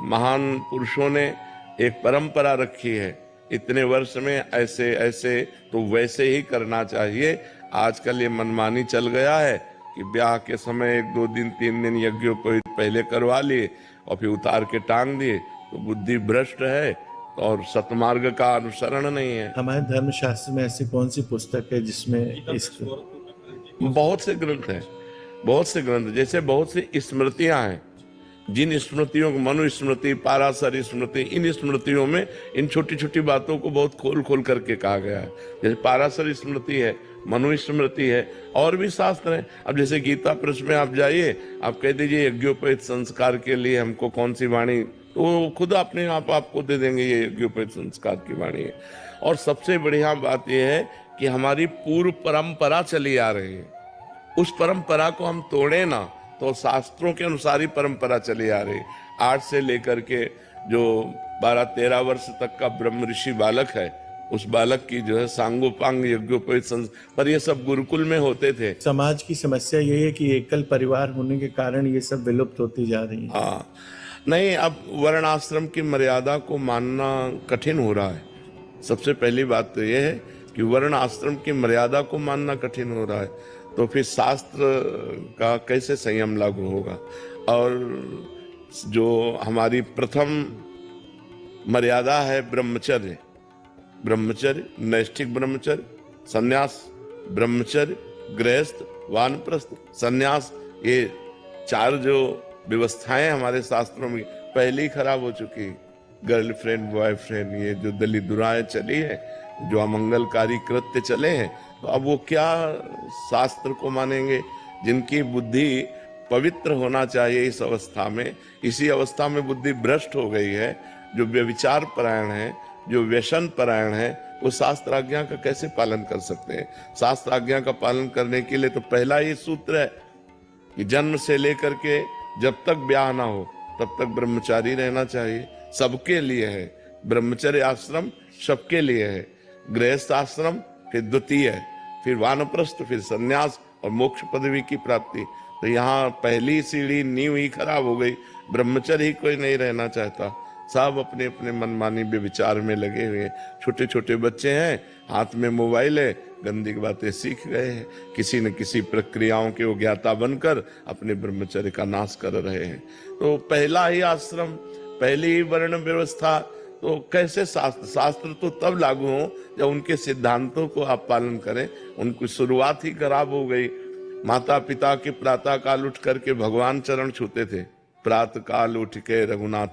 महान पुरुषों ने एक परंपरा रखी है, इतने वर्ष में ऐसे ऐसे, तो वैसे ही करना चाहिए। आजकल ये मनमानी चल गया है कि ब्याह के समय 1-2 दिन 3 दिन यज्ञोपवीत पहले करवा लिए और फिर उतार के टांग दिए, तो बुद्धि भ्रष्ट है और सतमार्ग का अनुसरण नहीं है। हमारे धर्मशास्त्र में ऐसी कौन सी पुस्तक है जिसमें इस बहुत से ग्रंथ हैं, बहुत से ग्रंथ, जैसे बहुत सी स्मृतियां हैं, जिन स्मृतियों को मनुस्मृति, पाराशर स्मृति, इन स्मृतियों में इन छोटी छोटी बातों को बहुत खोल खोल करके कहा गया है। जैसे पाराशर स्मृति है, मनुस्मृति है, और भी शास्त्र हैं। अब जैसे गीता प्रश्न में आप जाइए, आप कह दीजिए यज्ञोपवीत संस्कार के लिए हमको कौन सी वाणी, तो वो खुद अपने आप आपको दे देंगे ये यज्ञोपवीत संस्कार की वाणी है। और सबसे बढ़िया बात यह है कि हमारी पूर्व परंपरा चली आ रही है, उस परंपरा को हम तोड़े ना, तो शास्त्रों के अनुसार ही परंपरा चली आ रही। 8 से लेकर के जो 12-13 वर्ष तक का ब्रह्म ऋषि बालक है, उस बालक की जो है सांगोपांग यज्ञोपवीत पर ये सब गुरुकुल में होते थे। समाज की समस्या यही है कि एकल परिवार होने के कारण ये सब विलुप्त होती जा रही है। हाँ, नहीं, अब वर्ण आश्रम की मर्यादा को मानना कठिन हो रहा है। सबसे पहली बात तो ये है कि वर्ण आश्रम की मर्यादा को मानना कठिन हो रहा है, तो फिर शास्त्र का कैसे संयम लागू होगा। और जो हमारी प्रथम मर्यादा है ब्रह्मचर्य, ब्रह्मचर्य, नैष्ठिक ब्रह्मचर्य, संन्यास ब्रह्मचर्य, गृहस्थ, वानप्रस्थ, संन्यास, ये 4 जो व्यवस्थाएं हमारे शास्त्रों में पहले ही खराब हो चुकी। गर्लफ्रेंड, बॉयफ्रेंड, ये जो दलिद्राएं चली है, जो अमंगलकारी कृत्य चले हैं, तो अब वो क्या शास्त्र को मानेंगे। जिनकी बुद्धि पवित्र होना चाहिए इस अवस्था में, इसी अवस्था में बुद्धि भ्रष्ट हो गई है, जो व्यभिचार परायण है, जो व्यसन परायण है, वो शास्त्र आज्ञा का कैसे पालन कर सकते हैं। शास्त्र आज्ञा का पालन करने के लिए तो पहला ही सूत्र है कि जन्म से लेकर के जब तक ब्याह ना हो तब तक ब्रह्मचारी रहना चाहिए। सबके लिए है, ब्रह्मचर्य आश्रम सबके लिए है, गृहस्थ आश्रम फिर द्वितीय है, फिर वानप्रस्थ, फिर संन्यास और मोक्ष पदवी की प्राप्ति। तो यहाँ पहली सीढ़ी, नींव ही खराब हो गई। ब्रह्मचर्य ही कोई नहीं रहना चाहता, सब अपने अपने मनमानी विचार में लगे हुए हैं। छोटे छोटे बच्चे हैं, हाथ में मोबाइल है, गंदी बातें सीख गए हैं, किसी न किसी प्रक्रियाओं के वो ज्ञाता बनकर अपने ब्रह्मचर्य का नाश कर रहे हैं। तो पहला ही आश्रम, पहली ही वर्ण व्यवस्था, तो कैसे शास्त्र तो तब लागू हो जब उनके सिद्धांतों को आप पालन करें। उनकी शुरुआत ही खराब हो गई। माता पिता के प्रातः काल उठ करके भगवान चरण छूते थे, प्रातः काल उठ के रघुनाथ